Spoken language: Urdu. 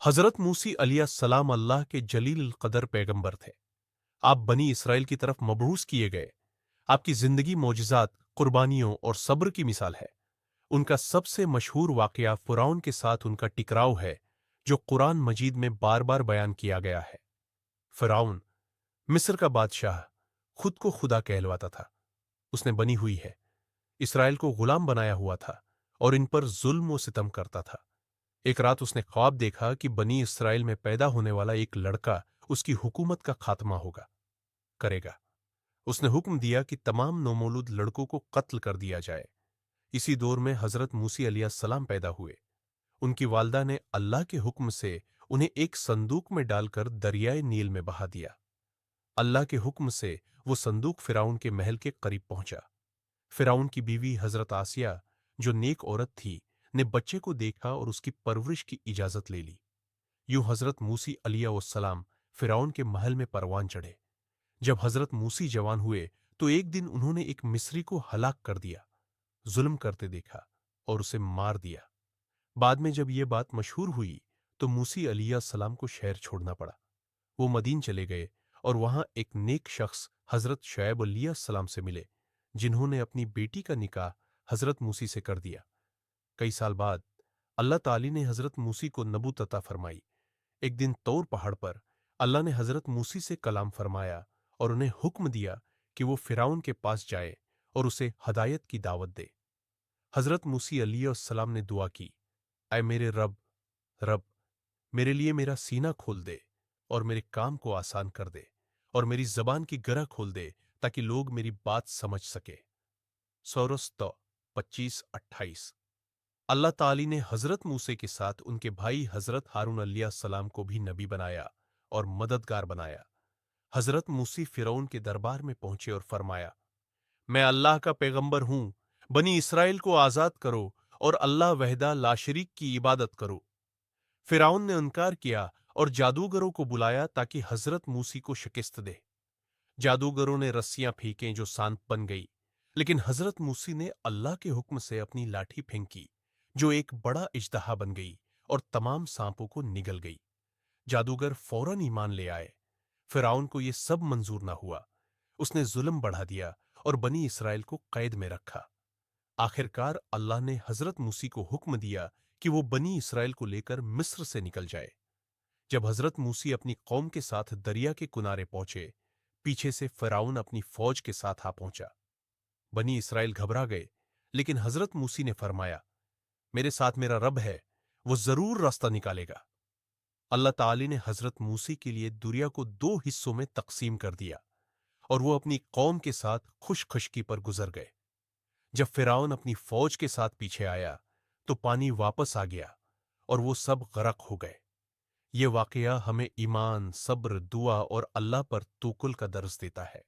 حضرت موسی علیہ السلام اللہ کے جلیل القدر پیغمبر تھے۔ آپ بنی اسرائیل کی طرف مبعوث کیے گئے۔ آپ کی زندگی معجزات، قربانیوں اور صبر کی مثال ہے۔ ان کا سب سے مشہور واقعہ فرعون کے ساتھ ان کا ٹکراؤ ہے، جو قرآن مجید میں بار بار بیان کیا گیا ہے۔ فرعون، مصر کا بادشاہ، خود کو خدا کہلواتا تھا۔ اس نے بنی ہوئی ہے اسرائیل کو غلام بنایا ہوا تھا اور ان پر ظلم و ستم کرتا تھا۔ ایک رات اس نے خواب دیکھا کہ بنی اسرائیل میں پیدا ہونے والا ایک لڑکا اس کی حکومت کا خاتمہ کرے گا۔ اس نے حکم دیا کہ تمام نومولود لڑکوں کو قتل کر دیا جائے۔ اسی دور میں حضرت موسی علیہ السلام پیدا ہوئے۔ ان کی والدہ نے اللہ کے حکم سے انہیں ایک صندوق میں ڈال کر دریائے نیل میں بہا دیا۔ اللہ کے حکم سے وہ صندوق فرعون کے محل کے قریب پہنچا۔ فرعون کی بیوی حضرت آسیہ، جو نیک عورت تھی، نے بچے کو دیکھا اور اس کی پرورش کی اجازت لے لی۔ یوں حضرت موسی علیہ السلام فرعون کے محل میں پروان چڑھے۔ جب حضرت موسی جوان ہوئے تو ایک دن انہوں نے ایک مصری کو ہلاک کر دیا، ظلم کرتے دیکھا اور اسے مار دیا۔ بعد میں جب یہ بات مشہور ہوئی تو موسی علیہ السلام کو شہر چھوڑنا پڑا۔ وہ مدین چلے گئے اور وہاں ایک نیک شخص حضرت شعیب علیہ السلام سے ملے، جنہوں نے اپنی بیٹی کا نکاح حضرت موسی سے کر دیا۔ کئی سال بعد اللہ تعالی نے حضرت موسی کو نبوت عطا فرمائی۔ ایک دن طور پہاڑ پر اللہ نے حضرت موسی سے کلام فرمایا اور انہیں حکم دیا کہ وہ فرعون کے پاس جائے اور اسے ہدایت کی دعوت دے۔ حضرت موسی علیہ السلام نے دعا کی، اے میرے رب، میرے لیے میرا سینہ کھول دے اور میرے کام کو آسان کر دے اور میری زبان کی گرہ کھول دے تاکہ لوگ میری بات سمجھ سکے۔ سورۃ 25-28۔ اللہ تعالی نے حضرت موسی کے ساتھ ان کے بھائی حضرت ہارون علیہ السلام کو بھی نبی بنایا اور مددگار بنایا۔ حضرت موسی فرعون کے دربار میں پہنچے اور فرمایا، میں اللہ کا پیغمبر ہوں، بنی اسرائیل کو آزاد کرو اور اللہ وحدہ لا شریک کی عبادت کرو۔ فرعون نے انکار کیا اور جادوگروں کو بلایا تاکہ حضرت موسی کو شکست دے۔ جادوگروں نے رسیاں پھینکیں جو سانپ بن گئی، لیکن حضرت موسی نے اللہ کے حکم سے اپنی لاٹھی پھینکی جو ایک بڑا اژدہا بن گئی اور تمام سانپوں کو نگل گئی۔ جادوگر فوراً ایمان لے آئے۔ فرعون کو یہ سب منظور نہ ہوا۔ اس نے ظلم بڑھا دیا اور بنی اسرائیل کو قید میں رکھا۔ آخرکار اللہ نے حضرت موسی کو حکم دیا کہ وہ بنی اسرائیل کو لے کر مصر سے نکل جائے۔ جب حضرت موسی اپنی قوم کے ساتھ دریا کے کنارے پہنچے، پیچھے سے فرعون اپنی فوج کے ساتھ آ پہنچا۔ بنی اسرائیل گھبرا گئے، لیکن حضرت موسی نے فرمایا، میرے ساتھ میرا رب ہے، وہ ضرور راستہ نکالے گا۔ اللہ تعالی نے حضرت موسی کے لیے دریا کو 2 حصوں میں تقسیم کر دیا اور وہ اپنی قوم کے ساتھ خشکی پر گزر گئے۔ جب فرعون اپنی فوج کے ساتھ پیچھے آیا تو پانی واپس آ گیا اور وہ سب غرق ہو گئے۔ یہ واقعہ ہمیں ایمان، صبر، دعا اور اللہ پر توکل کا درس دیتا ہے۔